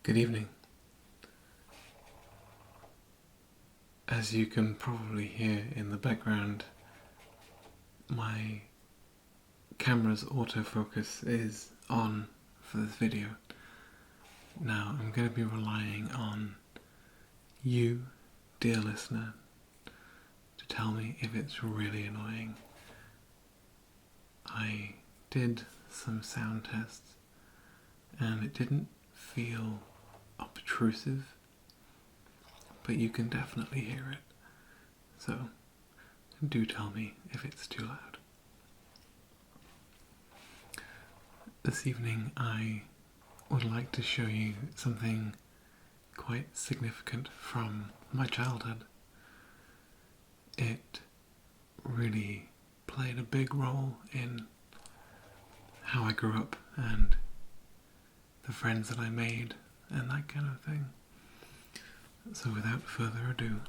Good evening. As you can probably hear in the background, my camera's autofocus is on for this video. Now I'm going to be relying on you, dear listener, to tell me if it's really annoying. I did some sound tests and it didn't feel obtrusive, but you can definitely hear it. So do tell me if it's too loud. This evening I would like to show you something quite significant from my childhood. It really played a big role in how I grew up and the friends that I made and that kind of thing. So without further ado,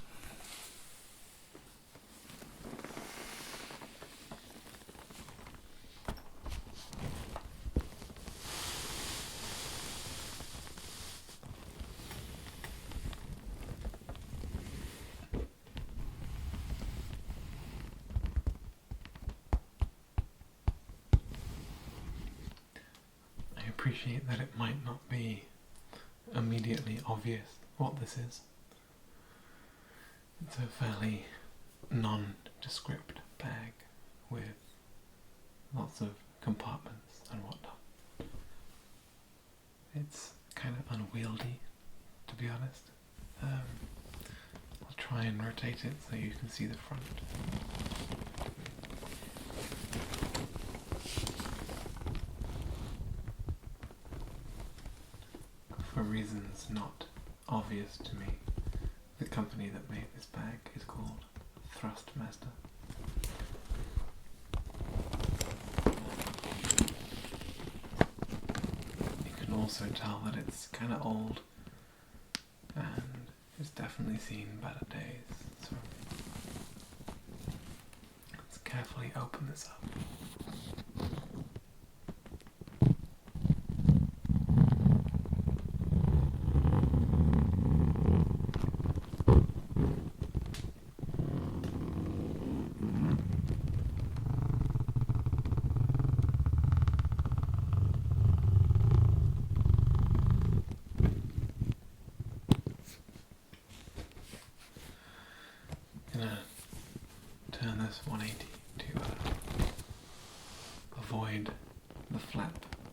I appreciate that it might not be immediately obvious what this is. It's a fairly nondescript bag with lots of compartments and whatnot. It's kind of unwieldy, to be honest. I'll try and rotate it so you can see the front. For reasons not obvious to me, the company that made this bag is called Thrustmaster. You can also tell that it's kind of old and it's definitely seen better days, so let's carefully open this up. Turn this 180 to avoid the flap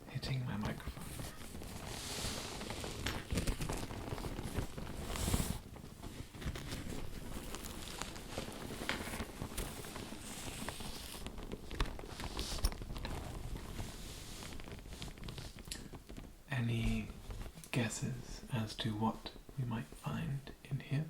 hitting my microphone. Any guesses as to what we might find in here?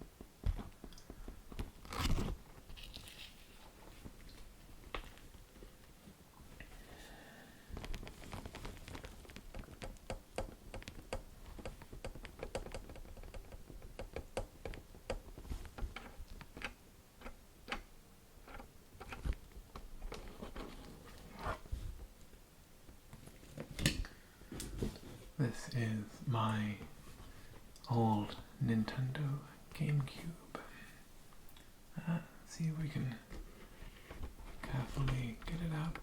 This is my old Nintendo GameCube. Let's see if we can carefully get it out.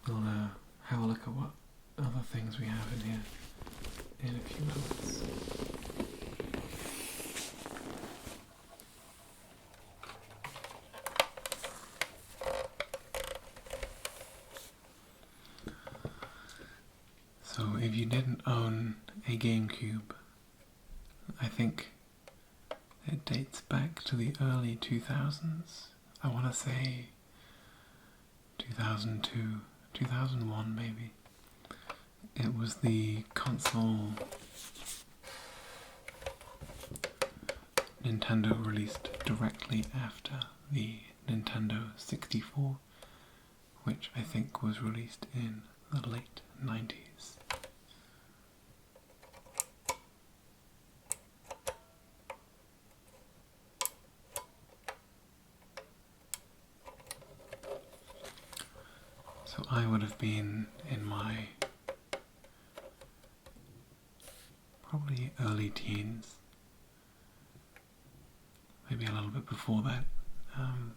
We'll have a look at what other things we have in here in a few moments. So if you didn't own a GameCube, I think it dates back to the early 2000s. I want to say 2002, 2001 maybe. It was the console Nintendo released directly after the Nintendo 64, which I think was released in the late 90s. So I would have been in my probably early teens, maybe a little bit before that,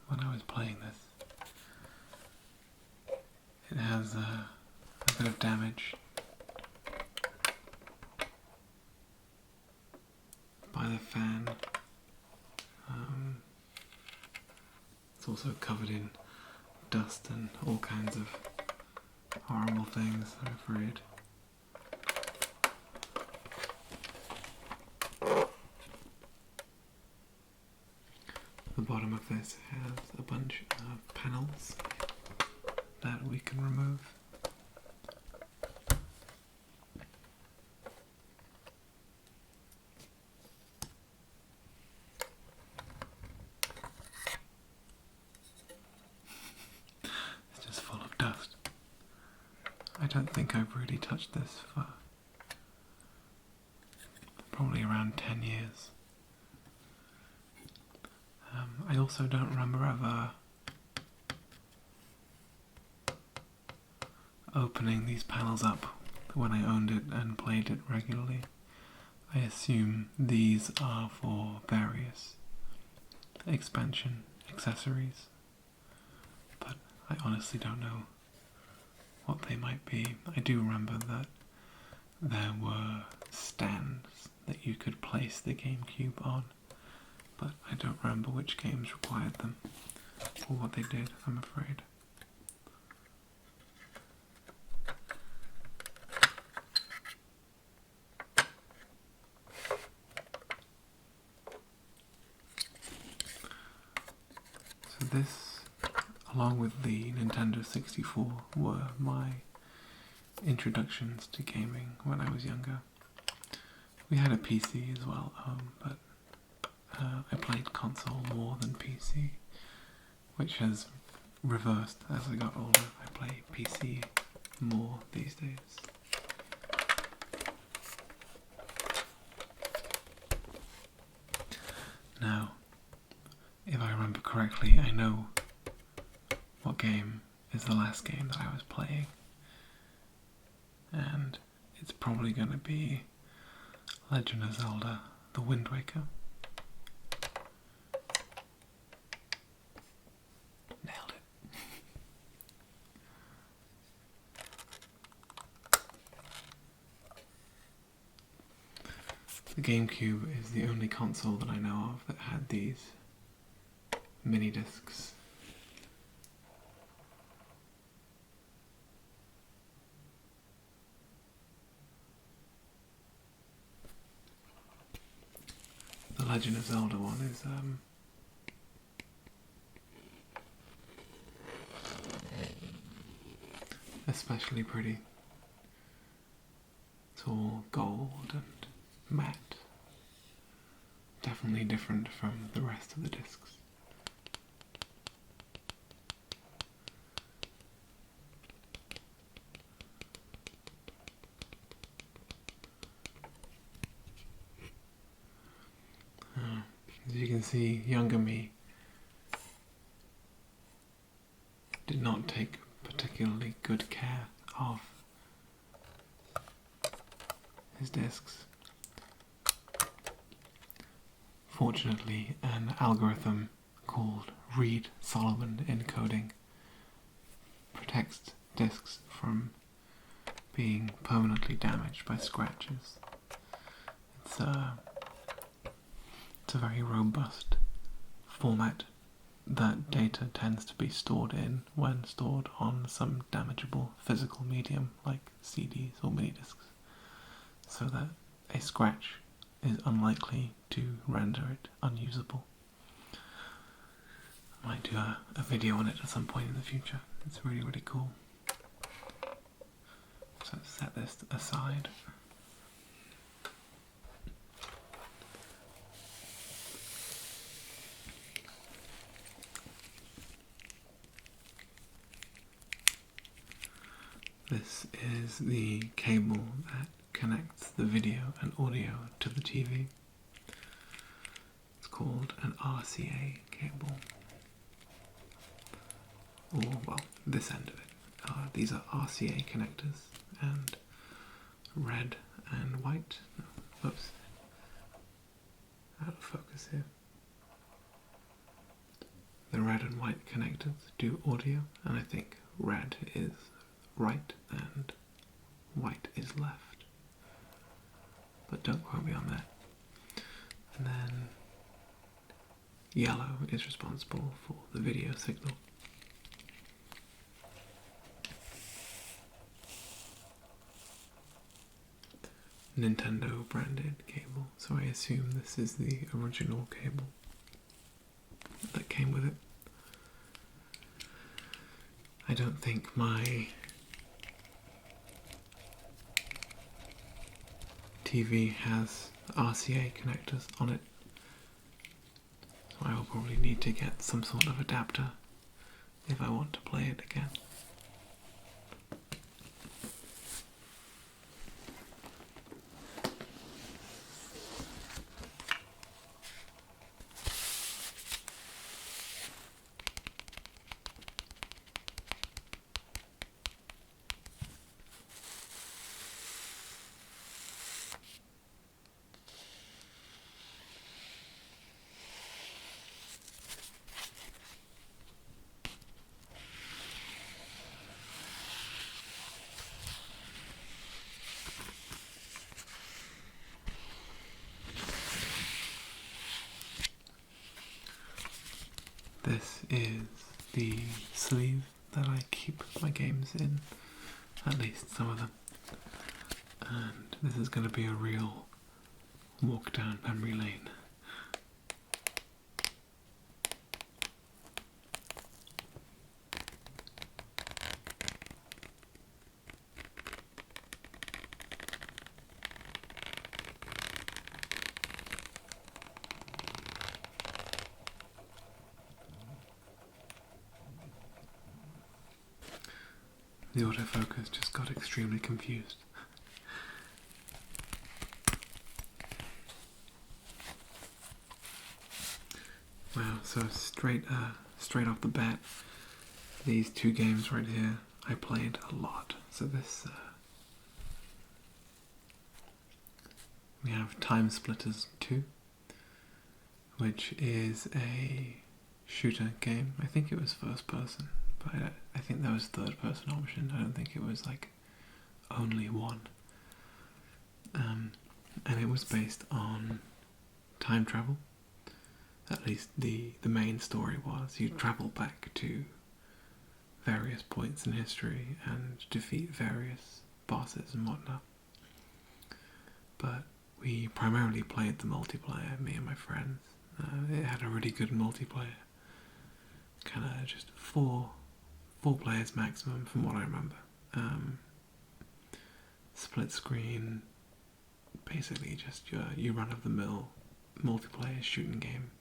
when I was playing this. It has a bit of damage by the fan. It's also covered in dust and all kinds of horrible things, I'm afraid. The bottom of this has a bunch of panels that we can remove. It's just full of dust. I don't think I've really touched this for probably around 10 years. I also don't remember ever opening these panels up when I owned it and played it regularly. I assume these are for various expansion accessories, but I honestly don't know what they might be. I do remember that there were stands that you could place the GameCube on, but I don't remember which games required them or what they did, I'm afraid. So this, along with the Nintendo 64, were my introductions to gaming when I was younger. We had a PC as well at home, but I played console more than PC, which has reversed as I got older. I play PC more these days. Now, if I remember correctly, I know what game is the last game that I was playing, and it's probably going to be Legend of Zelda: The Wind Waker. Nailed it. The GameCube is the only console that I know of that had these mini discs. The Legend of Zelda one is especially pretty. It's all gold and matte. Definitely different from the rest of the discs. As you can see, younger me did not take particularly good care of his discs. Fortunately, an algorithm called Reed-Solomon encoding protects discs from being permanently damaged by scratches. It's a very robust format that data tends to be stored in when stored on some damageable physical medium like CDs or mini discs, so that a scratch is unlikely to render it unusable. I might do a video on it at some point in the future. It's really, really cool. So let's set this aside. This is the cable that connects the video and audio to the TV. It's called an RCA cable. Or, well, this end of it these are RCA connectors, and red and white. Oops. Out of focus here. The red and white connectors do audio, and I think red is right and white is left. But don't quote me on that. And then yellow is responsible for the video signal. Nintendo branded cable, so I assume this is the original cable that came with it. I don't think my TV has RCA connectors on it, so I will probably need to get some sort of adapter if I want to play it again. This is the sleeve that I keep my games in, at least some of them. And this is going to be a real walk down memory lane. The autofocus just got extremely confused. Wow, so straight off the bat, these two games right here, I played a lot. So this, we have Time Splitters 2, which is a shooter game. I think it was first person, but I think there was third person option. I don't think it was like only one. And it was based on time travel. At least the main story was. You travel back to various points in history and defeat various bosses and whatnot. But we primarily played the multiplayer, me and my friends. It had a really good multiplayer. Kind of just four players maximum from what I remember. Split screen, basically just your run-of-the-mill multiplayer shooting game.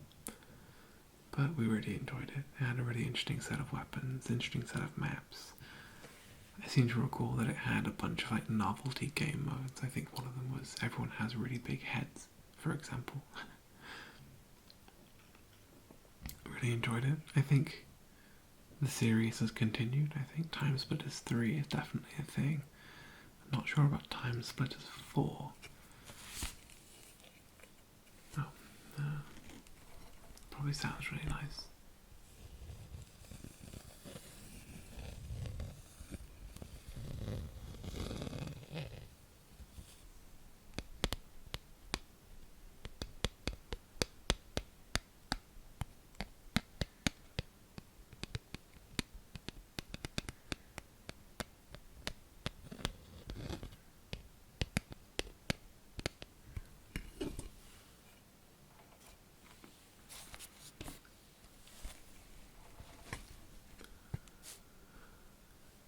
But we really enjoyed it. It had a really interesting set of weapons, interesting set of maps. I seem to recall that it had a bunch of like novelty game modes. I think one of them was everyone has really big heads, for example. Really enjoyed it. I think the series has continued. I think Time Splitters 3 is definitely a thing. I'm not sure about Time Splitters 4. Oh, probably sounds really nice.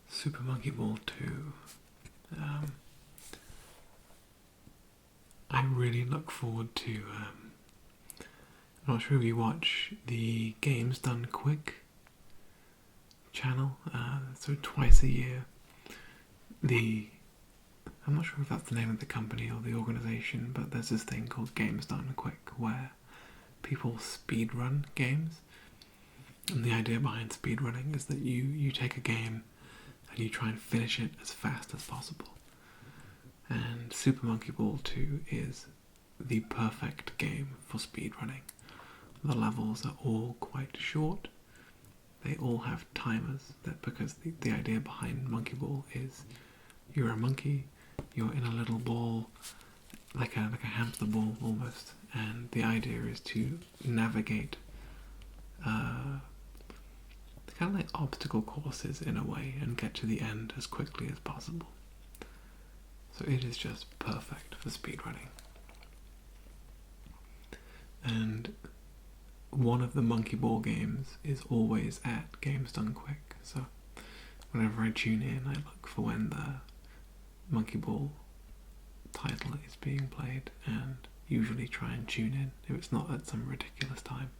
Super Monkey Ball 2. I really look forward to, I'm not sure if you watch the Games Done Quick channel, so twice a year, I'm not sure if that's the name of the company or the organisation, but there's this thing called Games Done Quick where people speedrun games. And the idea behind speedrunning is that you take a game and you try and finish it as fast as possible. And Super Monkey Ball 2 is the perfect game for speedrunning. The levels are all quite short. They all have timers, because the idea behind Monkey Ball is you're a monkey, you're in a little ball, like a hamster ball almost, and the idea is to navigate kind of like obstacle courses in a way and get to the end as quickly as possible. So it is just perfect for speedrunning. And one of the Monkey Ball games is always at Games Done Quick, so whenever I tune in I look for when the Monkey Ball title is being played and usually try and tune in if it's not at some ridiculous time.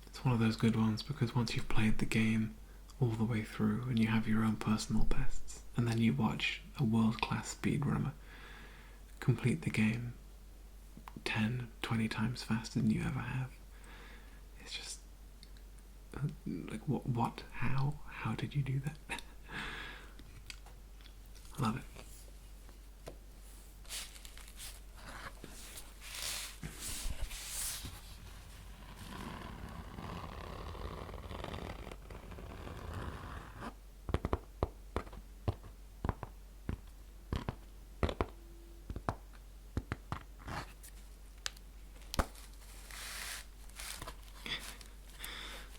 It's one of those good ones because once you've played the game all the way through and you have your own personal bests, and then you watch a world-class speedrunner complete the game 10, 20 times faster than you ever have, it's just like, what, how did you do that? I love it.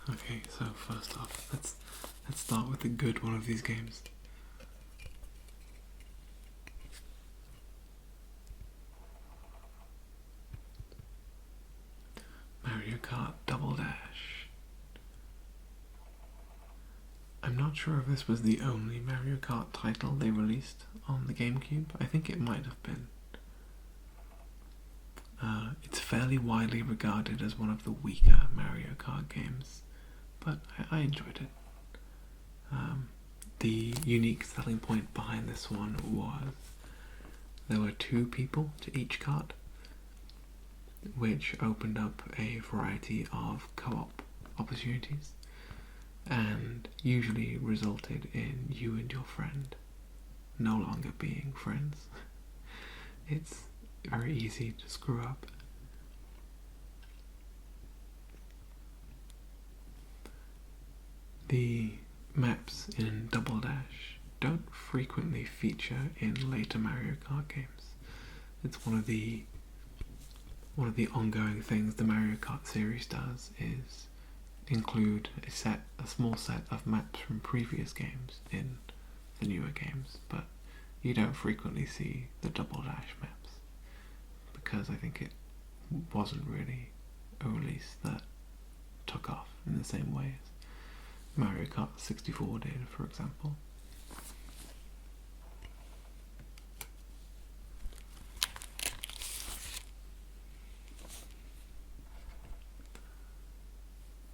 Okay, so first off, let's start with the good one of these games. Mario Kart Double Dash. I'm not sure if this was the only Mario Kart title they released on the GameCube. I think it might have been. It's fairly widely regarded as one of the weaker Mario Kart games, but I enjoyed it. The unique selling point behind this one was there were 2 people to each kart, which opened up a variety of co-op opportunities and usually resulted in you and your friend no longer being friends. It's very easy to screw up. The maps in Double Dash don't frequently feature in later Mario Kart games. It's one of the ongoing things the Mario Kart series does is include a small set of maps from previous games in the newer games, but you don't frequently see the Double Dash maps because I think it wasn't really a release that took off in the same way as Mario Kart 64 did, for example.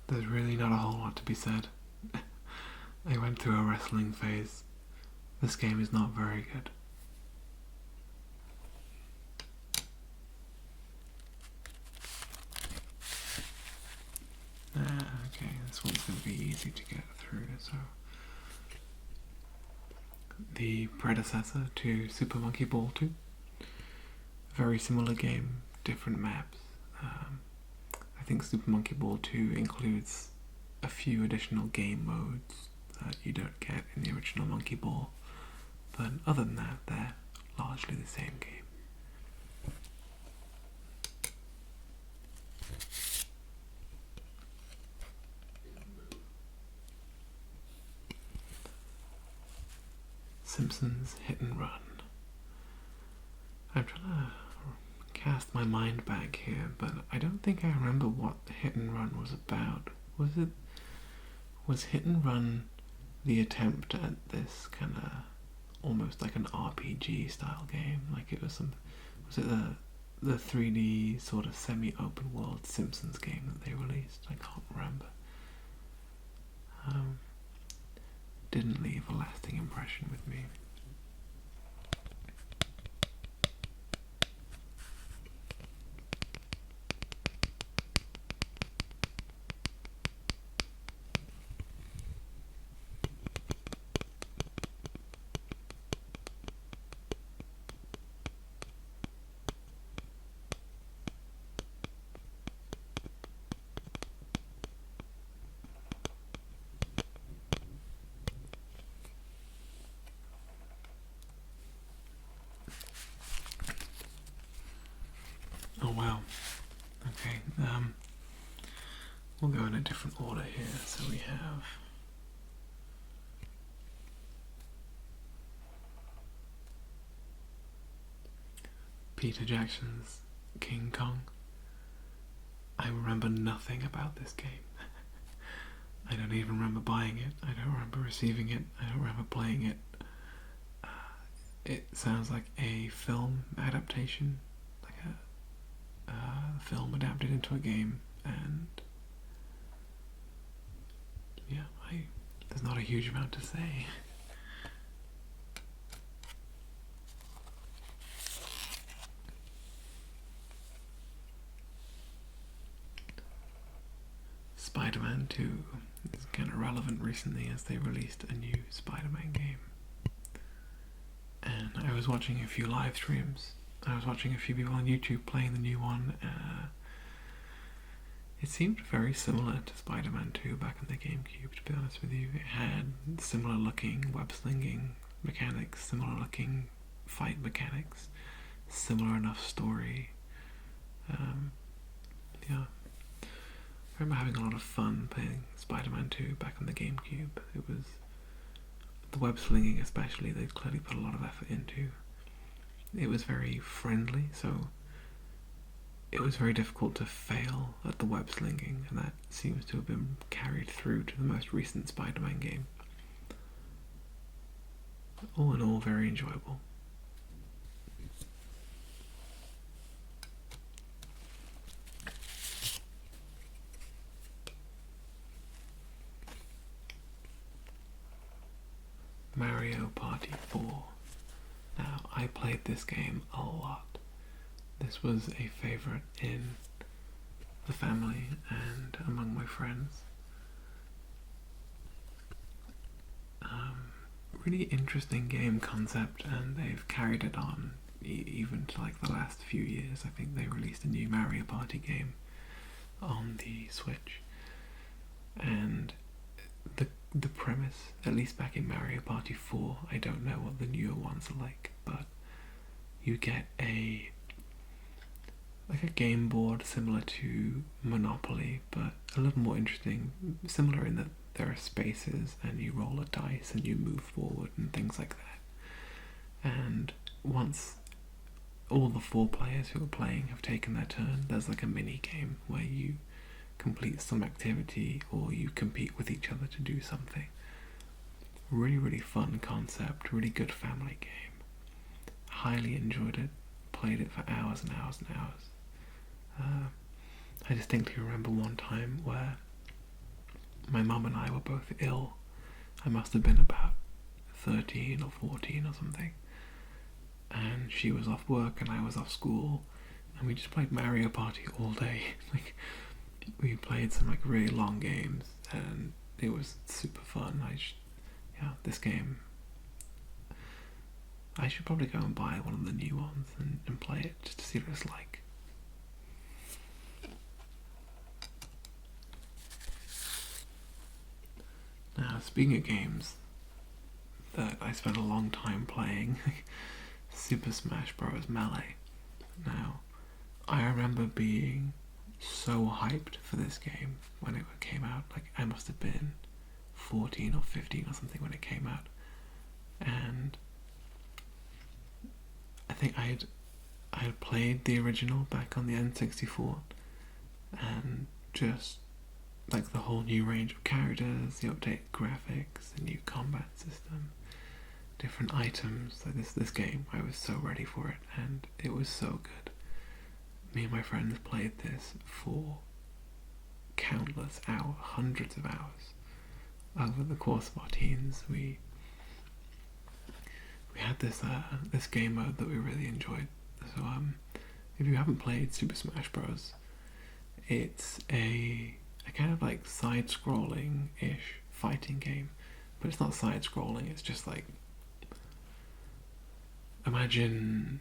There's really not a whole lot to be said. I went through a wrestling phase. This game is not very good. Okay, this one's going to be easy to get through. So, the predecessor to Super Monkey Ball 2. Very similar game, different maps. I think Super Monkey Ball 2 includes a few additional game modes that you don't get in the original Monkey Ball, but other than that, they're largely the same game. Simpsons Hit and Run. I'm trying to cast my mind back here, but I don't think I remember what Hit and Run was about. Was Hit and Run the attempt at this kind of almost like an RPG style game? Like it was was it the 3D sort of semi-open world Simpsons game that they released? I can't remember. Didn't leave a lasting impression with me. We'll go in a different order here. So we have Peter Jackson's King Kong. I remember nothing about this game. I don't even remember buying it. I don't remember receiving it. I don't remember playing it. It sounds like a film adaptation, like a film adapted into a game, and yeah, there's not a huge amount to say. Spider-Man 2 is kind of relevant recently as they released a new Spider-Man game. And I was watching a few live streams. I was watching a few people on YouTube playing the new one. It seemed very similar to Spider-Man 2 back on the GameCube, to be honest with you. It had similar looking web-slinging mechanics, similar looking fight mechanics, similar enough story. Yeah. I remember having a lot of fun playing Spider-Man 2 back on the GameCube. It was the web slinging especially, they'd clearly put a lot of effort into. It was very friendly, so it was very difficult to fail at the web slinging, and that seems to have been carried through to the most recent Spider-Man game. All in all, very enjoyable. Mario Party 4. Now, I played this game a lot. This was a favourite in the family and among my friends. Really interesting game concept, and they've carried it on even to like the last few years. I think they released a new Mario Party game on the Switch, and the premise, at least back in Mario Party 4, I don't know what the newer ones are like, but you get a game board similar to Monopoly, but a little more interesting, similar in that there are spaces and you roll a dice and you move forward and things like that. And once all the 4 players who are playing have taken their turn, there's like a mini game where you complete some activity or you compete with each other to do something. Really, really fun concept, really good family game. Highly enjoyed it, played it for hours and hours and hours. I distinctly remember one time where my mum and I were both ill. I must have been about 13 or 14 or something. And she was off work and I was off school, and we just played Mario Party all day. We played some really long games, and it was super fun. This game, I should probably go and buy one of the new ones and play it just to see what it's like. Now, speaking of games that I spent a long time playing, Super Smash Bros. Melee. Now, I remember being so hyped for this game when it came out. I must have been 14 or 15 or something when it came out, and I think I had played the original back on the N64, and just the whole new range of characters, the updated graphics, the new combat system, different items. This game, I was so ready for it, and it was so good. Me and my friends played this for countless hours, hundreds of hours. Over the course of our teens, we had this game mode that we really enjoyed. So if you haven't played Super Smash Bros., it's a kind of side-scrolling-ish fighting game, but it's not side-scrolling. It's just imagine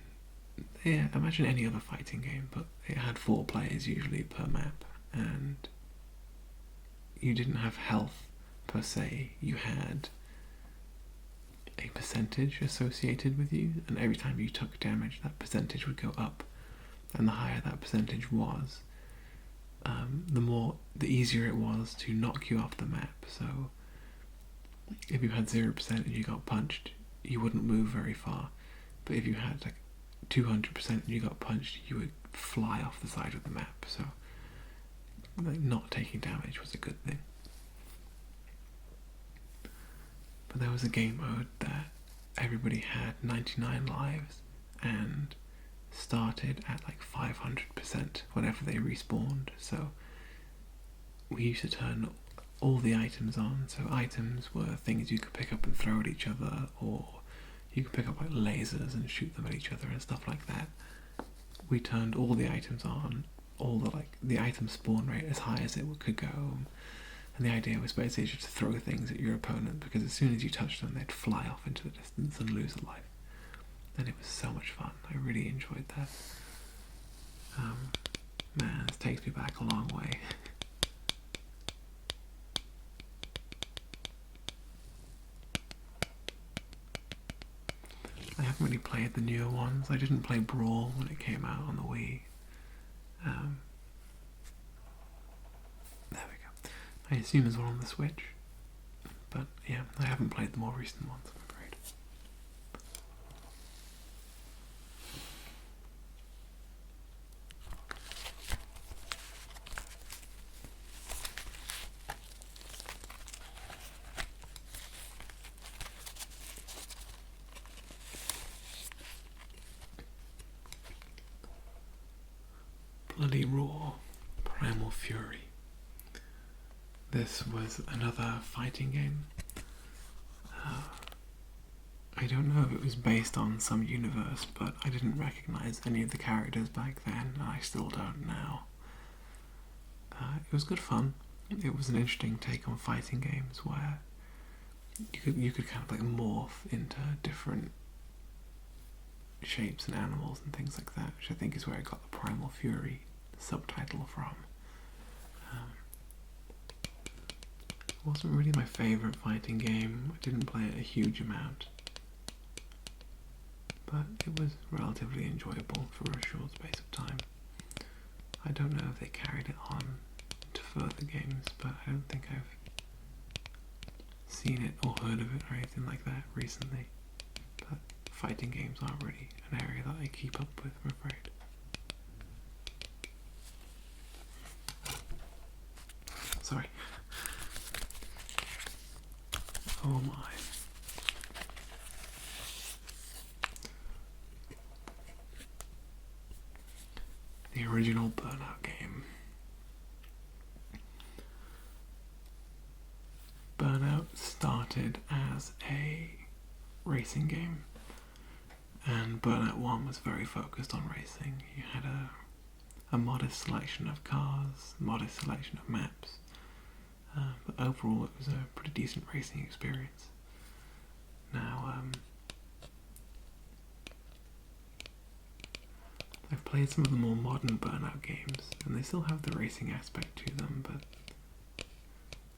any other fighting game, but it had 4 players usually per map, and you didn't have health per se. You had a percentage associated with you, and every time you took damage, that percentage would go up, and the higher that percentage was, the easier it was to knock you off the map. So if you had 0% and you got punched, you wouldn't move very far. But if you had like 200% and you got punched, you would fly off the side of the map. So like, not taking damage was a good thing. But there was a game mode that everybody had 99 lives and started at like 500% whenever they respawned. So we used to turn all the items on. So items were things you could pick up and throw at each other, or you could pick up like lasers and shoot them at each other and stuff like that. We turned all the items on, all the item spawn rate as high as it could go. And the idea was basically just to throw things at your opponent, because as soon as you touched them, they'd fly off into the distance and lose a life. And it was so much fun. I really enjoyed that. Man, this takes me back a long way. I haven't really played the newer ones. I didn't play Brawl when it came out on the Wii. There we go. I assume there's one on the Switch. But yeah, I haven't played the more recent ones, I'm afraid. Bloody Roar, Primal Fury. This was another fighting game. I don't know if it was based on some universe, but I didn't recognise any of the characters back then, and I still don't now. It was good fun. It was an interesting take on fighting games where you could kind of like morph into different shapes and animals and things like that, which I think is where I got the Primal Fury subtitle from. It wasn't really my favourite fighting game. I didn't play it a huge amount, but it was relatively enjoyable for a short space of time. I don't know if they carried it on to further games, but I don't think I've seen it or heard of it or anything like that recently. But fighting games aren't really an area that I keep up with, I'm afraid. Sorry. Oh my. The original Burnout game. Burnout started as a racing game, and Burnout 1 was very focused on racing. You had a modest selection of cars, modest selection of maps, but overall it was a pretty decent racing experience. Now, I've played some of the more modern Burnout games, and they still have the racing aspect to them, but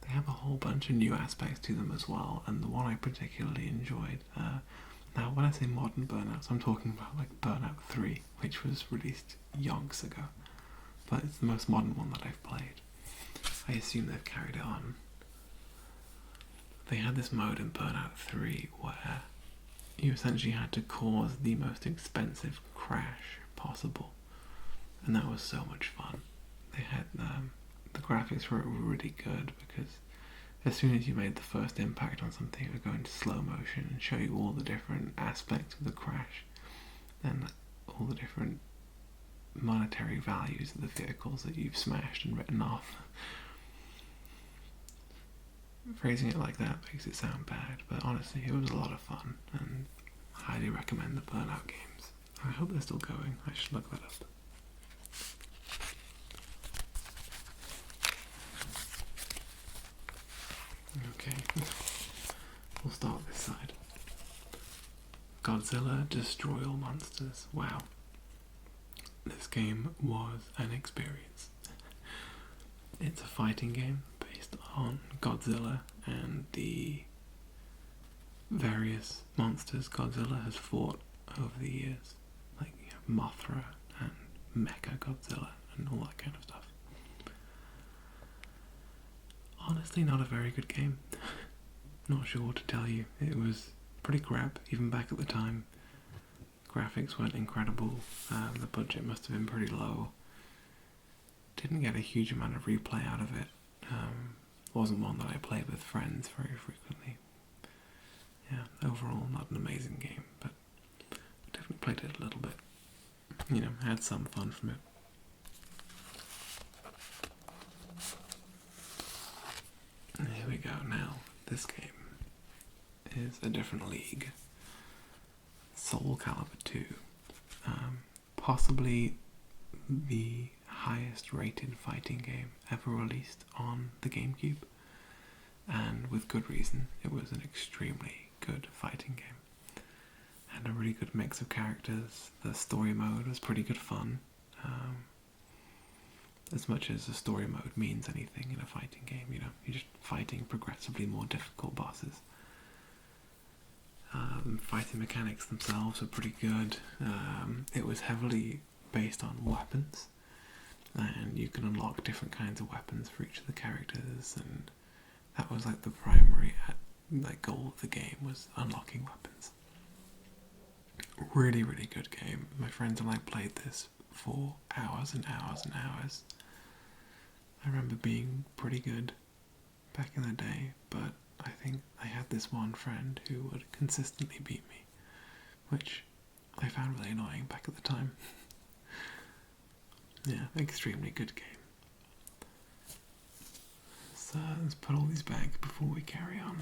they have a whole bunch of new aspects to them as well, and the one I particularly enjoyed. Now, when I say modern Burnouts, I'm talking about like Burnout 3, which was released yonks ago, but it's the most modern one that I've played. I assume they've carried it on. They had this mode in Burnout 3 where you essentially had to cause the most expensive crash possible, and that was so much fun. They had the graphics were really good, because as soon as you made the first impact on something, it would go into slow motion and show you all the different aspects of the crash and all the different monetary values of the vehicles that you've smashed and written off. Phrasing it like that makes it sound bad, but honestly it was a lot of fun, and I highly recommend the Burnout games. I hope they're still going. I should look that up. Okay, we'll start this side. Godzilla Destroy All Monsters. Wow. This game was an experience. It's a fighting game based on Godzilla and the various monsters Godzilla has fought over the years. Like, you have Mothra and Mecha Godzilla and all that kind of stuff. honestly not a very good game. Not sure what to tell you. It was pretty crap, even back at the time. Graphics weren't incredible. The budget must have been pretty low. Didn't get a huge amount of replay out of it. Wasn't one that I played with friends very frequently. Yeah, overall not an amazing game, but definitely played it a little bit. You know, had some fun from it. Here we go now. This game is a different league. Soul Calibur 2. Possibly the highest rated fighting game ever released on the GameCube. And with good reason. It was an extremely good fighting game. Had a really good mix of characters. The story mode was pretty good fun. As much as the story mode means anything in a fighting game, you know, you're just fighting progressively more difficult bosses. Fighting mechanics themselves were pretty good. It was heavily based on weapons, and you can unlock different kinds of weapons for each of the characters, and that was like the primary goal of the game, was unlocking weapons. Really, really good game. My friends and I played this for hours and hours and hours. I remember being pretty good back in the day, but I think I had this one friend who would consistently beat me, which I found really annoying back at the time. Yeah, extremely good game. So let's put all these back before we carry on.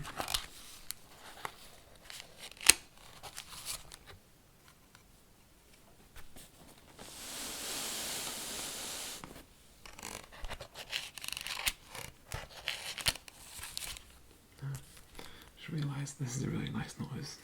Just realised this is a really nice noise.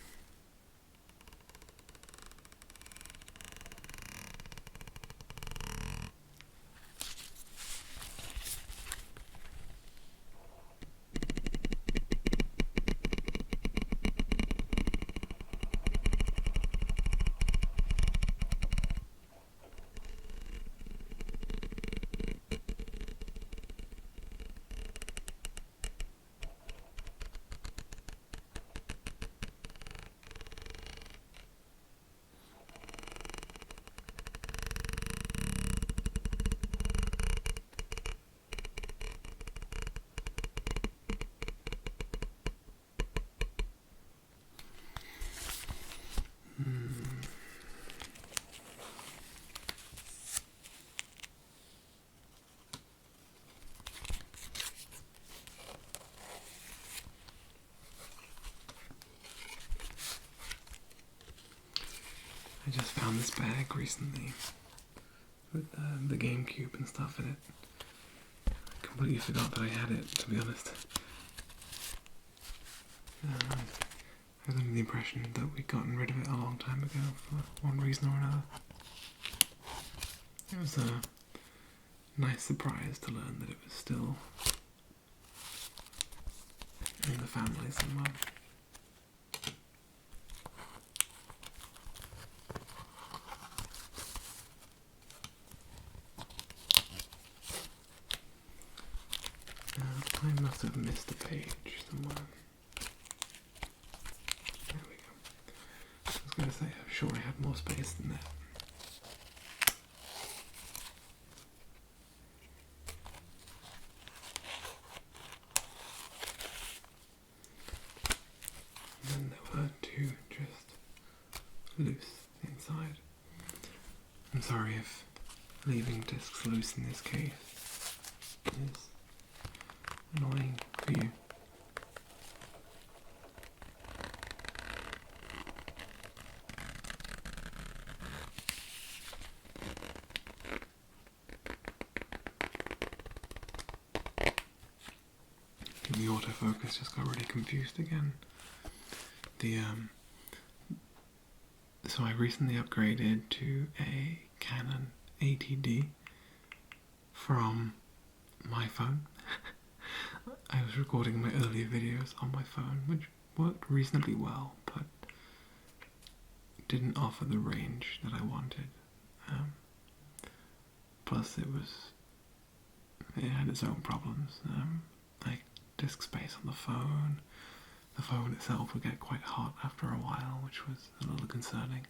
I just found this bag recently with the GameCube and stuff in it. I completely forgot that I had it, to be honest. I was under the impression that we'd gotten rid of it a long time ago for one reason or another. It was a nice surprise to learn that it was still in the family somewhere. I must have missed a page somewhere. There we go. I was going to say, I'm sure I had more space than that. And then there were two just loose inside. I'm sorry if leaving discs loose in this case is annoying for you. The autofocus just got really confused again. So I recently upgraded to a Canon 80D from my phone. I was recording my earlier videos on my phone, which worked reasonably well, but didn't offer the range that I wanted. Plus it had its own problems. I disk space on the phone. The phone itself would get quite hot after a while, which was a little concerning.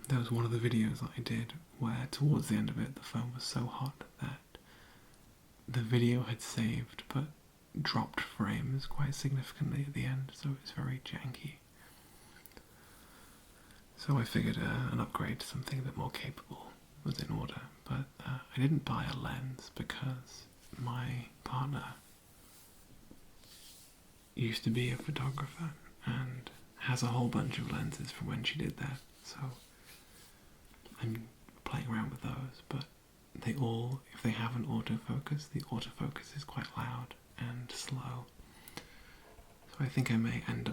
There was one of the videos that I did where towards the end of it the phone was so hot that the video had saved but dropped frames quite significantly at the end, so it was very janky. So I figured an upgrade to something a bit more capable was in order, but I didn't buy a lens because my partner used to be a photographer and has a whole bunch of lenses from when she did that, so I'm playing around with those, but they all, if they have an autofocus, the autofocus is quite loud and slow. So I think I may end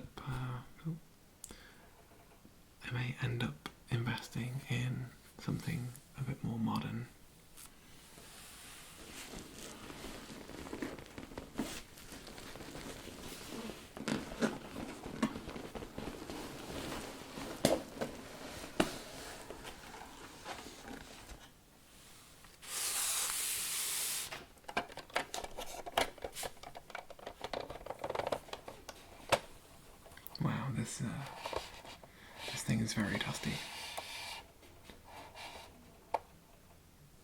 up investing in something a bit more modern. Wow, this thing is very dusty.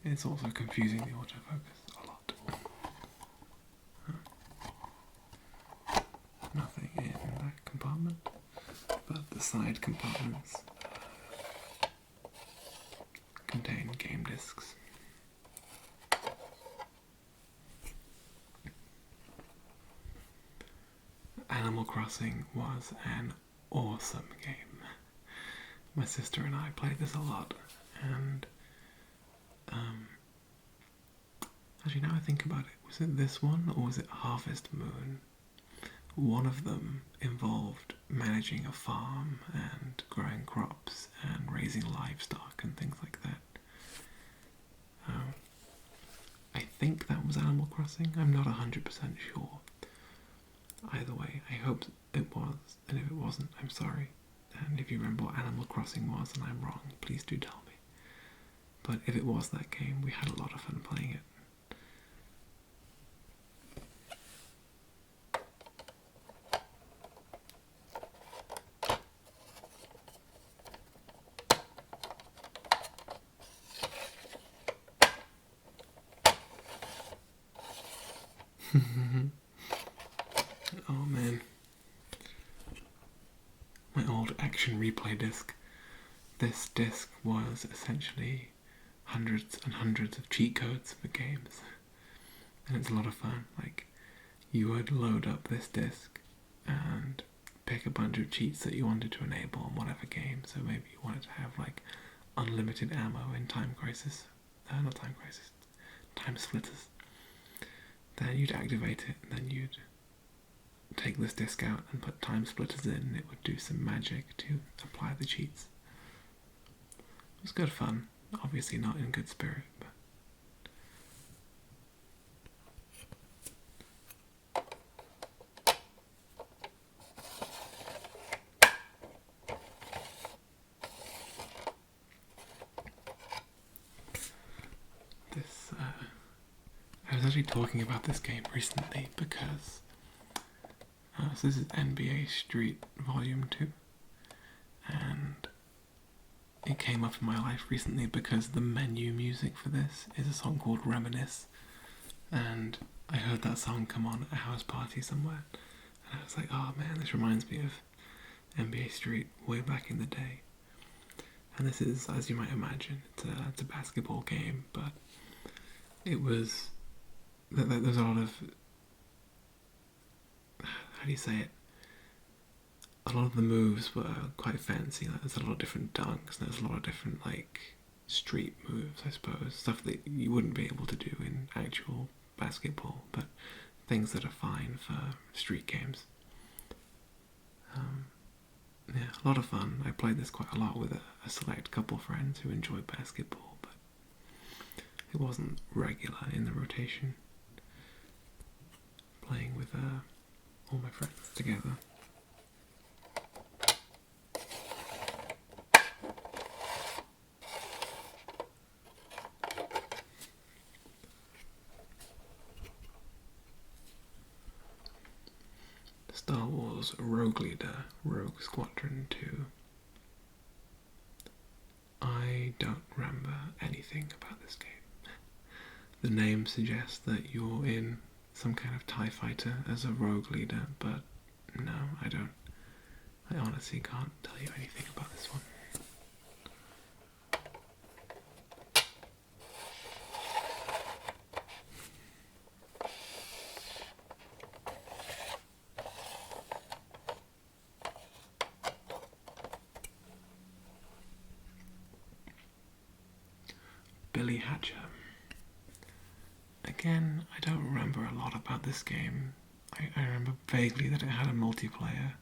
It's also confusing the autofocus a lot. Nothing in that compartment, but the side compartments contain game discs. Animal Crossing was an awesome game. My sister and I played this a lot, and actually now I think about it, was it this one or was it Harvest Moon? One of them involved managing a farm and growing crops and raising livestock and things like that. I think that was Animal Crossing, I'm not 100% sure. Either way, I hope it was, and if it wasn't, I'm sorry. And if you remember what Animal Crossing was and I'm wrong, please do tell me. But if it was that game, we had a lot of fun playing it. Oh man. My old Action Replay disc. This disc was essentially hundreds and hundreds of cheat codes for games. And it's a lot of fun. Like, you would load up this disc and pick a bunch of cheats that you wanted to enable on whatever game. So maybe you wanted to have like unlimited ammo in Time Crisis. Not Time Crisis. Time Splitters. Then you'd activate it, and then you'd take this disc out and put Time Splitters in, and it would do some magic to apply the cheats. It was good fun. Obviously not in good spirit, but I was actually talking about this game recently because so this is NBA Street Volume 2, and it came up in my life recently because the menu music for this is a song called Reminisce, and I heard that song come on at a house party somewhere, and I was like, oh man, this reminds me of NBA Street way back in the day. And this is, as you might imagine, it's a basketball game, but it was, there's a lot of, how do you say it? A lot of the moves were quite fancy. Like, there's a lot of different dunks, and there's a lot of different like street moves, I suppose. Stuff that you wouldn't be able to do in actual basketball, but things that are fine for street games. Yeah, a lot of fun. I played this quite a lot with a select couple friends who enjoy basketball, but it wasn't regular in the rotation. Playing with all my friends together. Star Wars Rogue Leader, Rogue Squadron 2. I don't remember anything about this game. The name suggests that you're in some kind of TIE fighter as a rogue leader, but no, I don't. I honestly can't tell you anything about this one. Billy Hatcher. Again, I don't remember a lot about this game. I remember vaguely that it had a multiplayer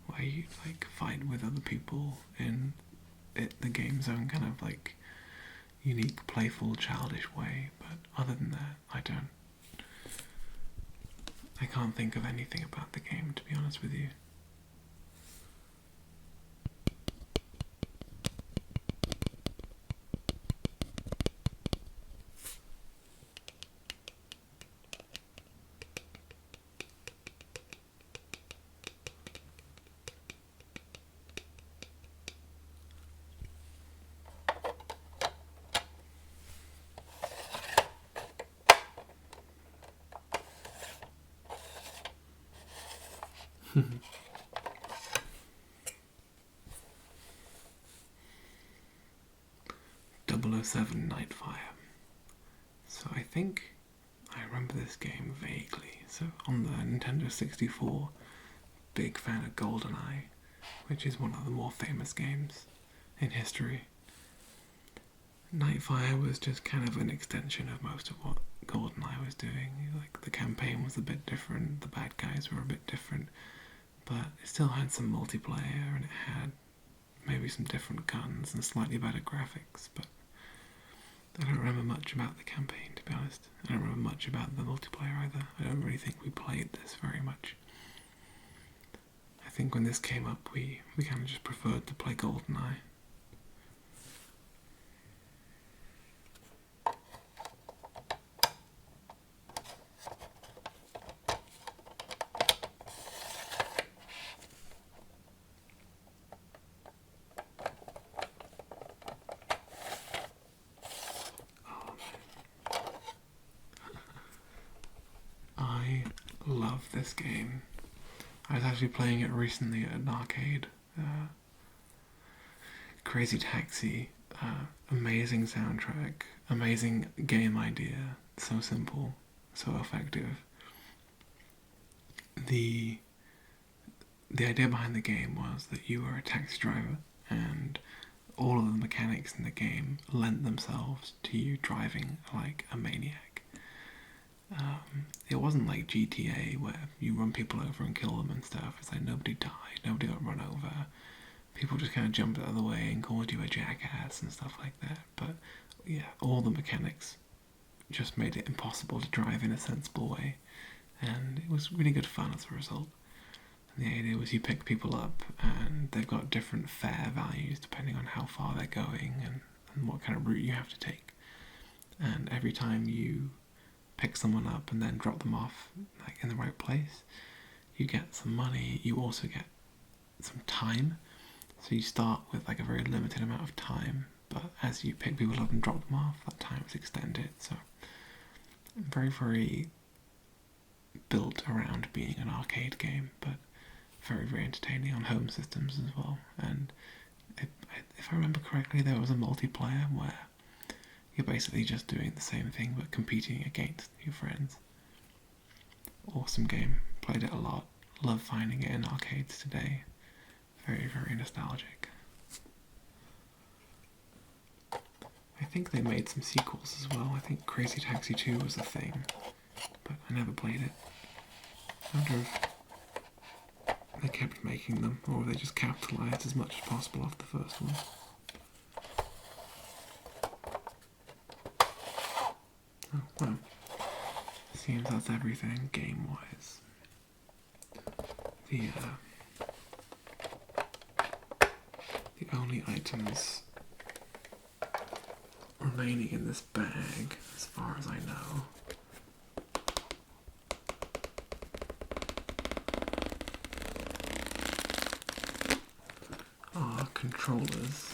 where you like fight with other people in the game's own kind of like unique, playful, childish way. But other than that, I can't think of anything about the game, to be honest with you. .007 Nightfire. So I think I remember this game vaguely. So on the Nintendo 64, big fan of GoldenEye, which is one of the more famous games in history. Nightfire was just kind of an extension of most of what GoldenEye was doing. Like the campaign was a bit different, the bad guys were a bit different, but it still had some multiplayer and it had maybe some different guns and slightly better graphics, but I don't remember much about the campaign, to be honest. I don't remember much about the multiplayer either. I don't really think we played this very much. I think when this came up, we kind of just preferred to play GoldenEye. I love this game. I was actually playing it recently at an arcade. Crazy Taxi, amazing soundtrack, amazing game idea, so simple, so effective. The idea behind the game was that you were a taxi driver and all of the mechanics in the game lent themselves to you driving like a maniac. It wasn't like GTA where you run people over and kill them and stuff. It's like nobody died, nobody got run over. People just kind of jumped out of the way and called you a jackass and stuff like that. But yeah, all the mechanics just made it impossible to drive in a sensible way. And it was really good fun as a result. And the idea was you pick people up and they've got different fare values depending on how far they're going and what kind of route you have to take. And every time you pick someone up and then drop them off like in the right place, you get some money. You also get some time. So you start with like a very limited amount of time, but as you pick people up and drop them off, that time is extended. So very, very built around being an arcade game, but very, very entertaining on home systems as well. And if I remember correctly, there was a multiplayer where you're basically just doing the same thing but competing against your friends. Awesome game. Played it a lot. Love finding it in arcades today. Very, very nostalgic. I think they made some sequels as well. I think Crazy Taxi 2 was a thing, but I never played it. I wonder if they kept making them, or they just capitalised as much as possible off the first one. Oh, well, seems that's everything game-wise. The only items remaining in this bag, as far as I know, controllers.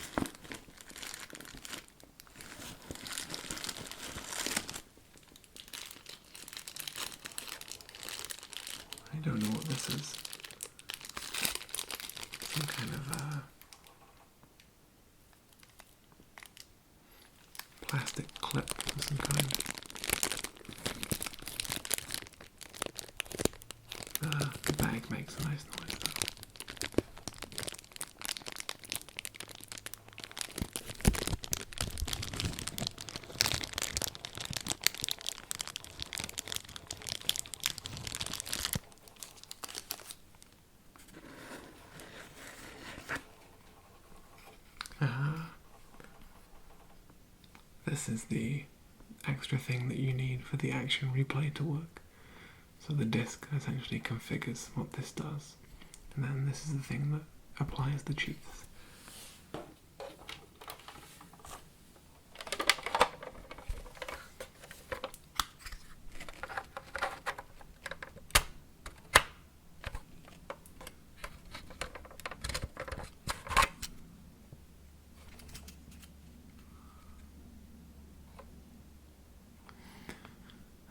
I don't know what this is. Some kind of plastic clip of some kind. The bag makes a nice noise though. This is the extra thing that you need for the action replay to work. So the disc essentially configures what this does, and then this is the thing that applies the cheats.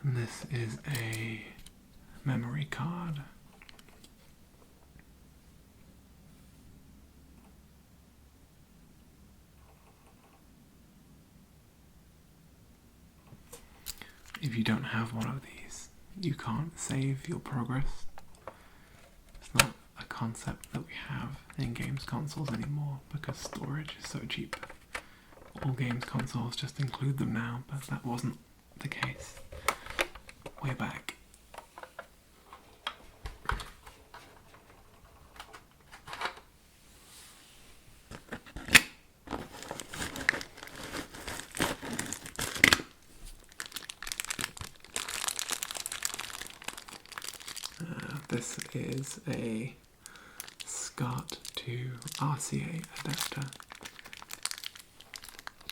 And this is a memory card. If you don't have one of these, you can't save your progress. It's not a concept that we have in games consoles anymore because storage is so cheap. All games consoles just include them now, but that wasn't the case way back. This is a SCART to RCA adapter.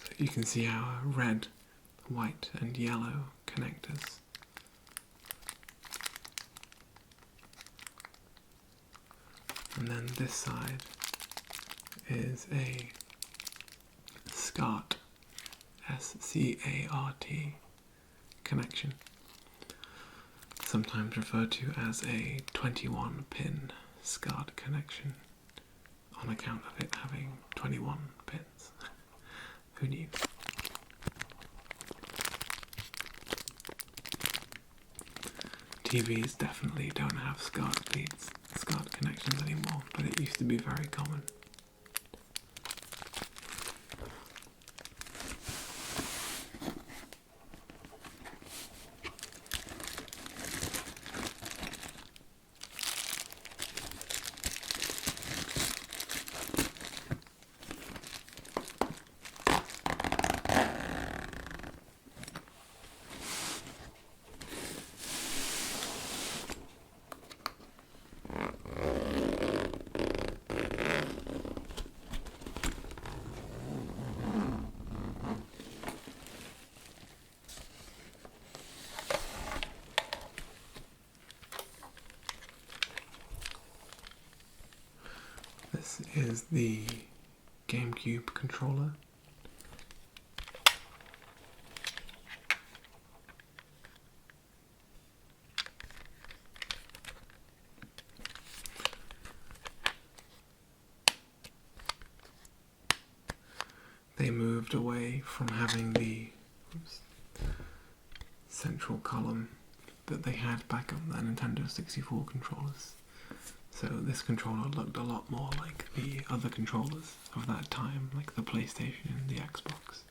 So you can see our red, white and yellow connectors. And then this side is a SCART, S-C-A-R-T connection, sometimes referred to as a 21-pin SCART connection on account of it having 21 pins. Who knew? TVs definitely don't have SCART leads, SCART connections anymore, but it used to be very common. This is the GameCube controller. They moved away from having the central column that they had back on the Nintendo 64 controllers. So this controller looked a lot more like the other controllers of that time, like the PlayStation and the Xbox.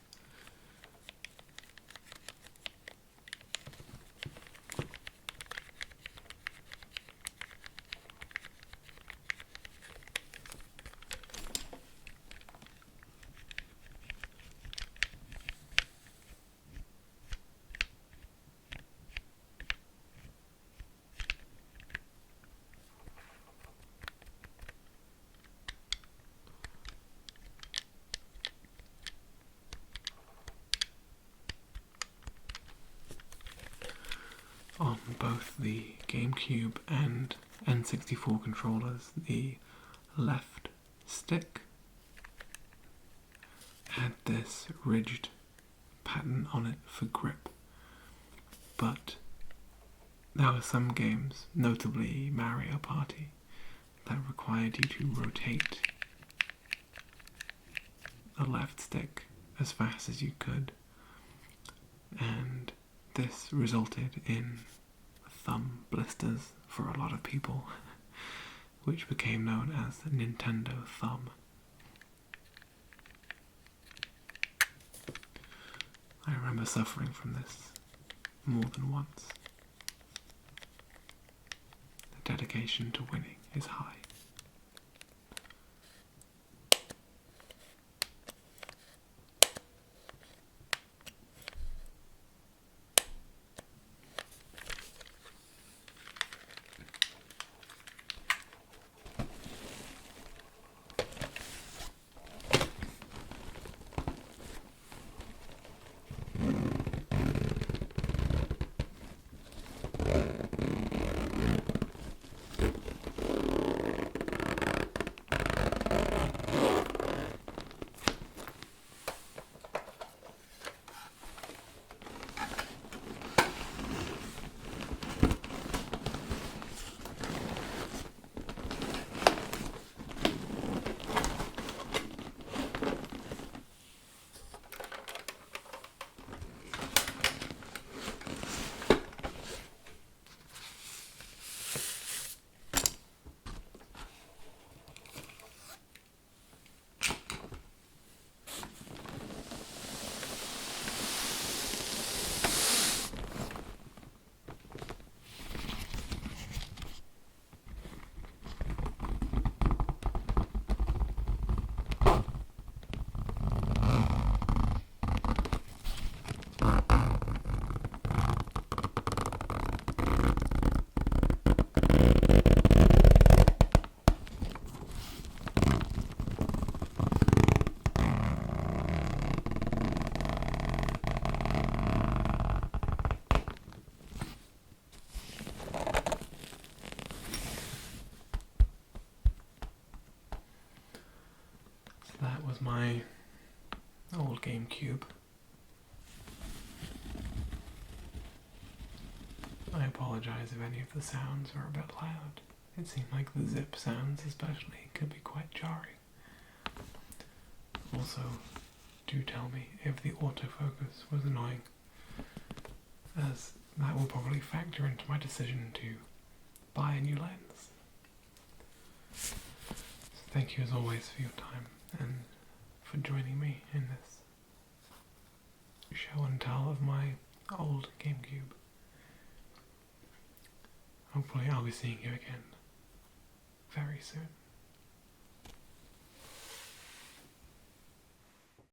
On both the GameCube and N64 controllers, the left stick had this ridged pattern on it for grip, but there were some games, notably Mario Party, that required you to rotate the left stick as fast as you could, and this resulted in thumb blisters for a lot of people, which became known as the Nintendo Thumb. I remember suffering from this more than once. The dedication to winning is high. That was my old GameCube. I apologise if any of the sounds are a bit loud. It seemed like the zip sounds especially could be quite jarring. Also, do tell me if the autofocus was annoying, as that will probably factor into my decision to buy a new lens. So thank you as always for your time and for joining me in this show and tell of my old GameCube. Hopefully I'll be seeing you again very soon.